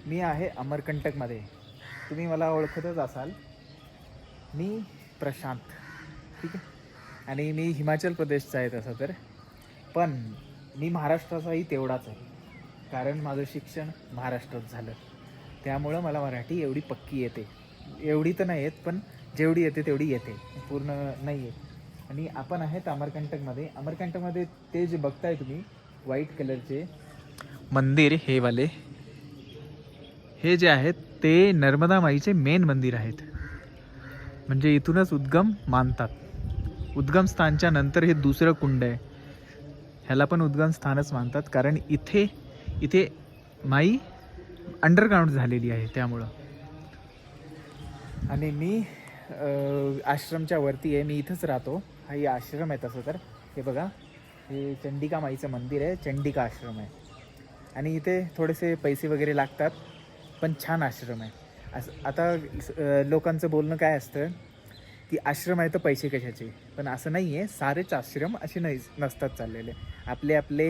मी आहे अमरकंटकमध्ये. तुम्ही मला ओळखतच असाल. मी प्रशांत, ठीक आहे. आणि मी हिमाचल प्रदेशचा आहे तसं तर, पण मी महाराष्ट्राचाही तेवढाच आहे. कारण माझं शिक्षण महाराष्ट्रात झालं, त्यामुळं मला मराठी एवढी पक्की येते. एवढी तर नाही येत, पण जेवढी येते तेवढी येते, पूर्ण नाही येत. आणि आपण आहेत अमरकंटकमध्ये. अमरकंटकमध्ये ते जे बघताय तुम्ही व्हाईट कलरचे मंदिर, हे वाले हे जे आहेत ते नर्मदा माईचे मेन मंदिर आहेत. म्हणजे इथूनच उद्गम मानतात. उद्गम स्थानच्या नंतर हे दुसरं कुंड आहे, ह्याला पण उद्गम स्थानच मानतात. कारण इथे इथे माई अंडरग्राऊंड झालेली आहे त्यामुळं. आणि मी आश्रमच्या वरती आहे. मी इथंच राहतो. हा आश्रम आहे तसं तर. हे बघा, हे चंडिका माईचं मंदिर आहे, चंडिका आश्रम आहे. आणि इथे थोडेसे पैसे वगैरे लागतात, पण छान आश्रम आहे. आता लोकांचं बोलणं काय असतं की आश्रम आहे तर पैसे कशाचे. पण असं नाही आहे, सारेच आश्रम असे नसतात चाललेले. आपले आपले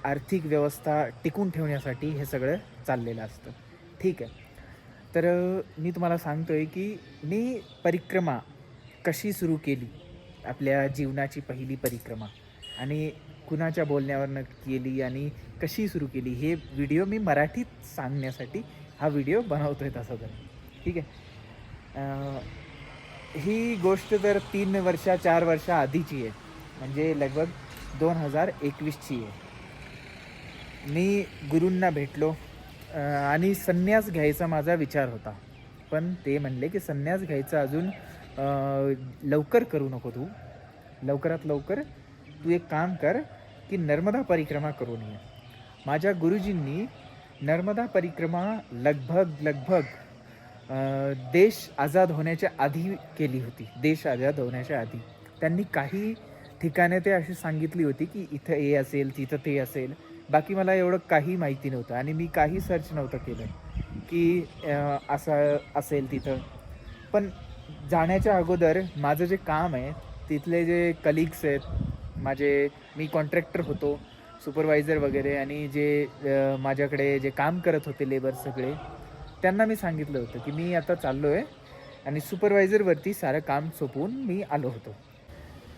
आर्थिक व्यवस्था टिकून ठेवण्यासाठी हे सगळं चाललेलं असतं, ठीक आहे. तर मी तुम्हाला सांगतो आहे की मी परिक्रमा कशी सुरू केली, आपल्या जीवनाची पहिली परिक्रमा, आणि कुणाच्या बोलण्यावरनं केली आणि कशी सुरू केली, हे व्हिडिओ मी मराठीत सांगण्यासाठी हा व्हिडिओ बनवतो आहे तसं तर, ठीक आहे. ही गोष्ट तर 4 वर्षा आधीची आहे. म्हणजे लगभग 2021ची आहे. मी गुरूंना भेटलो आणि संन्यास घ्यायचा माझा विचार होता. पण ते म्हणले की संन्यास घ्यायचा अजून लवकर करू नको तू. लवकरात लवकर तू एक काम कर की नर्मदा परिक्रमा करून ये. माझ्या गुरुजींनी नर्मदा परिक्रमा लगभग देश आझाद होण्याच्या आधी केली होती. देश आझाद होण्याच्या आधी त्यांनी काही ठिकाणे ते अशी सांगितली होती की इथं हे असेल, तिथं ते असेल. बाकी मला एवढं काही माहिती नव्हतं आणि मी काही सर्च नव्हतं केलं की असं असेल तिथं. पण जाण्याच्या अगोदर माझं जे काम आहे, तिथले जे कलिग्स आहेत माझे, मी कॉन्ट्रॅक्टर होतो, सुपरवायझर वगैरे, आणि जे माझ्याकडे जे काम करत होते लेबर सगळे, त्यांना मी सांगितलं होतं की मी आता चाललो आहे, आणि सुपरवायझरवरती सारं काम सोपवून मी आलो होतो.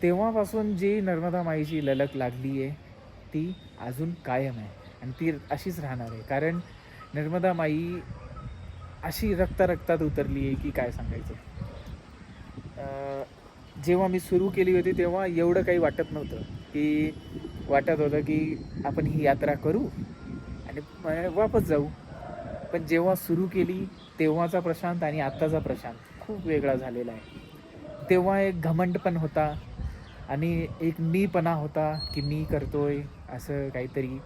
तेव्हापासून जी नर्मदा माईची ललक लागली आहे ती अजून कायम आहे, आणि ती अशीच राहणार आहे. कारण नर्मदा माई अशी रक्तात उतरली आहे की काय सांगायचं. जेव्हा मी सुरू केली होती तेव्हा एवढं काही वाटत नव्हतं. की वाटत होतं की आपण ही यात्रा करू आणि वापस जाऊ. पण जेव्हा सुरू केली तेव्हाचा प्रशांत आणि आत्ताचा प्रशांत खूप वेगळा झालेला आहे. तेव्हा एक घमंड पण होता आणि एक मीपणा होता की मी करतोय असं काहीतरी,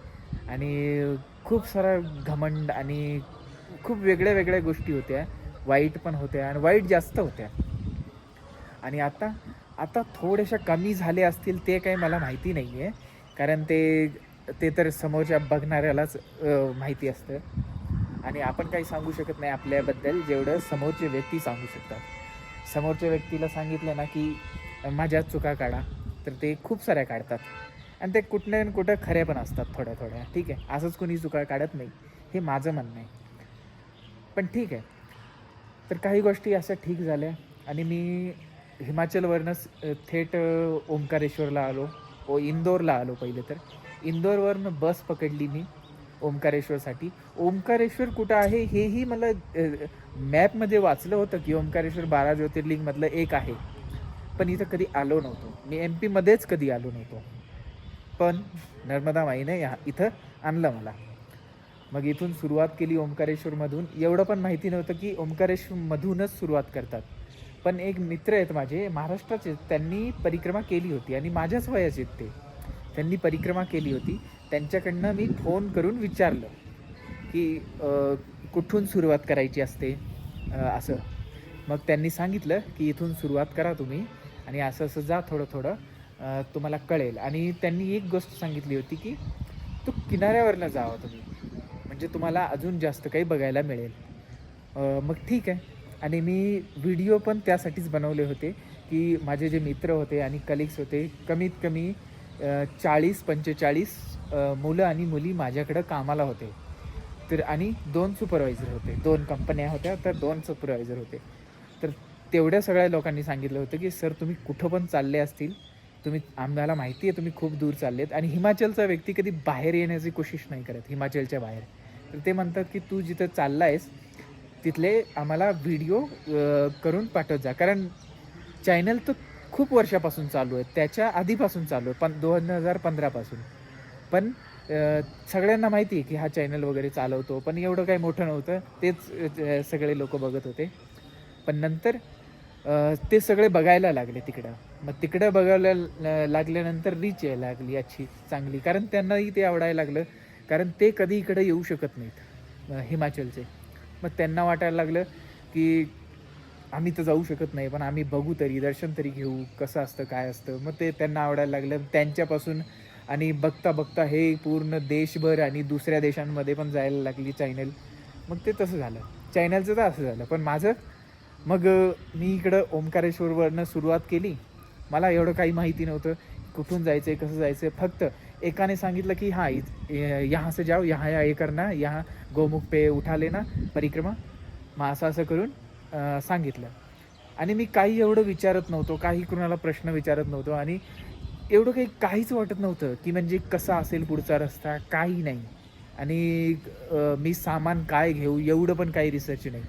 आणि खूप सारा घमंड आणि खूप वेगळ्या गोष्टी होत्या. वाईट पण होत्या आणि वाईट जास्त होत्या. आणि आता आता थोड्याशा कमी झाल्या असतील, ते काही मला माहिती नाही आहे. कारण ते तर समोरच्या बघणाऱ्यालाच माहिती असतं, आणि आपण काही सांगू शकत नाही आपल्याबद्दल जेवढं समोरचे व्यक्ती सांगू शकतात. समोरच्या व्यक्तीला सांगितलं ना की माझ्या चुका काढा, तर ते खूप साऱ्या काढतात, आणि ते कुठं कुठं खऱ्या पण असतात थोड्या, ठीक आहे. असंच कोणी चुका काढत नाही, हे माझं म्हणणं आहे. पण ठीक आहे. तर काही गोष्टी अशा ठीक झाल्या, आणि मी हिमाचलवरनंच थेट ओंकारेश्वरला आलो. इंदोरला आलो पहिले तर. इंदोरवरनं बस पकडली मी ओंकारेश्वरसाठी. ओंकारेश्वर कुठं आहे हेही मला मॅपमध्ये वाचलं होतं की ओंकारेश्वर 12 ज्योतिर्लिंगमधलं एक आहे. पण इथं कधी आलो नव्हतो मी. MP मध्येच कधी आलो नव्हतो. पण नर्मदा माईने इथं आणलं मला. मग इथून सुरुवात केली ओंकारेश्वरमधून. एवढं पण माहिती नव्हतं की ओंकारेश्वरमधूनच सुरुवात करतात. पण एक मित्र आहेत माझे महाराष्ट्राचे, त्यांनी परिक्रमा केली होती आणि माझ्याच वयाचे आहेत ते. त्यांनी परिक्रमा केली होती. त्यांच्याकडनं मी फोन करून विचारलं की कुठून सुरुवात करायची असते असं. मग त्यांनी सांगितलं की इथून सुरुवात करा तुम्ही, आणि असं जा थोडं तुम्हाला कळेल. आणि त्यांनी एक गोष्ट सांगितली होती की तू किनाऱ्यावरनं जावा तुम्ही, म्हणजे तुम्हाला अजून जास्त काही बघायला मिळेल. मग ठीक आहे. आणि मी व्हिडिओ पण त्यासाठीच बनवले होते की माझे जे मित्र होते आणि कलिग्स होते, कमीत कमी 40-45 मुलं आणि मुली माझ्याकडं कामाला होते. तर आणि 2 सुपरवायझर होते, 2 कंपन्या होत्या, तर 2 सुपरवायझर होते. तर तेवढ्या सगळ्या लोकांनी सांगितलं होतं की सर तुम्ही कुठं पण चालले असतील, आम्हाला माहिती आहे तुम्ही खूप दूर चाललेत आणि हिमाचलचा व्यक्ती कधी बाहेर येण्याची कोशिश नाही करत हिमाचलच्या बाहेर. तर ते म्हणतात की तू जिथं चालला आहेस तिथले आम्हाला व्हिडिओ करून पाठवत जा. कारण चॅनल तर खूप वर्षापासून चालू आहे, त्याच्या आधीपासून चालू आहे, पण 2015 पासून. पण सगळ्यांना माहिती आहे की हा चॅनल वगैरे चालवतो, पण एवढं काही मोठं नव्हतं. तेच सगळे लोक बघत होते. पण नंतर ते सगळे बघायला लागले तिकडं. मग तिकडं बघायला लागल्यानंतर रीच यायला लागली अच्छी चांगली, कारण त्यांनाही ते आवडायला लागलं. कारण ते कधी इकडं येऊ शकत नाहीत हिमाचलचे. मग त्यांना वाटायला लागलं की आम्ही तर जाऊ शकत नाही, पण आम्ही बघू तरी, दर्शन तरी घेऊ, कसं असतं काय असतं. मग ते त्यांना आवडायला लागलं त्यांच्यापासून. आणि बघता बघता हे पूर्ण देशभर आणि दुसऱ्या देशांमध्ये पण जायला लागली चॅनल. मग ते तसं झालं, चॅनलचं तर असं झालं. पण माझं मग मी इकडं ओंकारेश्वरवरनं सुरुवात केली. मला एवढं काही माहिती नव्हतं कुठून जायचं आहे, कसं जायचं आहे. फक्त एकाने सांगितलं की हाँ यहाँ से जाओ, यहाँ या ये करना, यहाँ गोमुख पे उठा लेना परिक्रमा. मग असं असं करून सांगितलं. आणि मी काही एवढं विचारत नव्हतो, काही कुणाला प्रश्न विचारत नव्हतो आणि एवढं काहीच वाटत नव्हतं की म्हणजे कसा असेल पुढचा रस्ता, काही नाही. आणि मी सामान काय घेऊ एवढं पण काही रिसर्च नाही.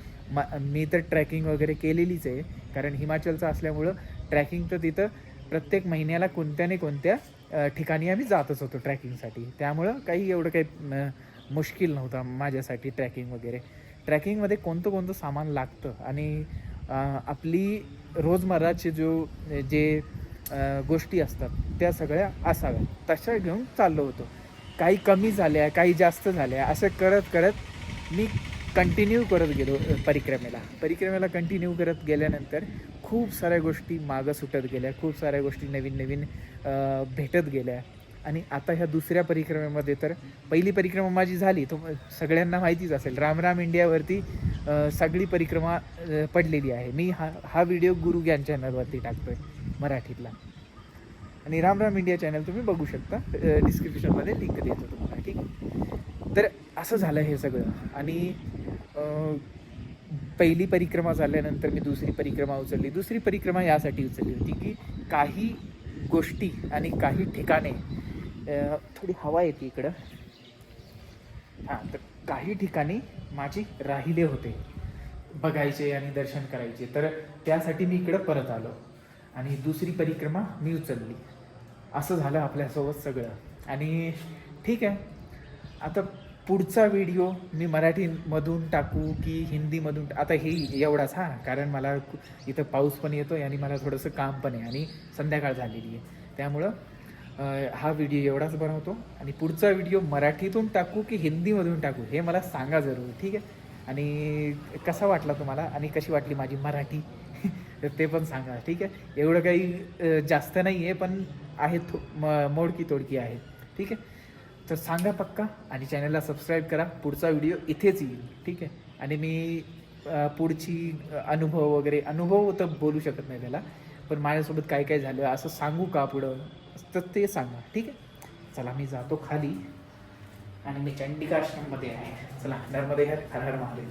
मी तर ट्रॅकिंग वगैरे केलेलीच आहे, कारण हिमाचलचं असल्यामुळं ट्रॅकिंग तर तिथं प्रत्येक महिन्याला कोणत्या ना कोणत्या ठिकाणी आम्ही जातच होतो ट्रॅकिंगसाठी. त्यामुळं काही एवढं काही मुश्किल नव्हतं माझ्यासाठी ट्रॅकिंग वगैरे. ट्रॅकिंगमध्ये कोणतं कोणतं सामान लागतं आणि आपली रोजमर्राचे जे गोष्टी असतात त्या सगळ्या असाव्या तशा घेऊन चाललो होतो. काही कमी झाल्या, काही जास्त झाल्या, असं करत करत मी कंटिन्यू करत गेलो परिक्रमेला कंटिन्यू करत गेल्यानंतर खूप साऱ्या गोष्टी मागं सुटत गेल्या, खूप साऱ्या गोष्टी नवीन नवीन भेटत गेल्या. आणि आता ह्या दुसऱ्या परिक्रमेमध्ये तर पहिली परिक्रमा माझी झाली, तो सगळ्यांना माहितीच असेल, राम इंडियावरती सगळी परिक्रमा पडलेली आहे. मी हा व्हिडिओ गुरु ज्ञान चॅनलवरती टाकतो आहे मराठीतला. आणि राम इंडिया चॅनल तुम्ही बघू शकता, डिस्क्रिप्शनमध्ये लिंक देतो तुम्हाला, ठीक आहे. तर असं झालं हे सगळं. आणि पहिली परिक्रमा झाल्यानंतर मी दुसरी परिक्रमा उचलली. दुसरी परिक्रमा यासाठी उचलली होती की काही गोष्टी आणि काही ठिकाणे, थोडी हवा येते इकडं, हां, तर काही ठिकाणी माझे राहिले होते बघायचे आणि दर्शन करायचे. तर त्यासाठी मी इकडं परत आलो आणि दुसरी परिक्रमा मी उचलली. असं झालं आपल्यासोबत सगळं. आणि ठीक आहे, आता पुढचा व्हिडिओ मी मराठीमधून टाकू की हिंदीमधून, आता हे एवढाच हां, कारण मला इथं पाऊस पण येतो आहे आणि मला थोडंसं काम पण आहे आणि संध्याकाळ झालेली आहे. त्यामुळं हा व्हिडिओ एवढाच बनवतो. आणि पुढचा व्हिडिओ मराठीतून टाकू की हिंदीमधून टाकू हे मला सांगा जरूर, ठीक आहे. आणि कसा वाटला तुम्हाला आणि कशी वाटली माझी मराठी तर ते पण सांगा, ठीक आहे. एवढं काही जास्त नाही आहे, पण आहे मोडकी तोडकी आहे, ठीक आहे. तर सांगा पक्का आणि चॅनलला सबस्क्राईब करा. पुढचा व्हिडिओ इथेच येईल, ठीक आहे. आणि मी पुढची अनुभव तर बोलू शकत नाही त्याला, पण माझ्यासोबत काय काय झालं असं सांगू का पुढं, तर ते सांगा, ठीक आहे. चला मी जातो खाली आणि मी चंडिका आश्रममध्ये आहे. चला नर्मदे हर हर महादेव.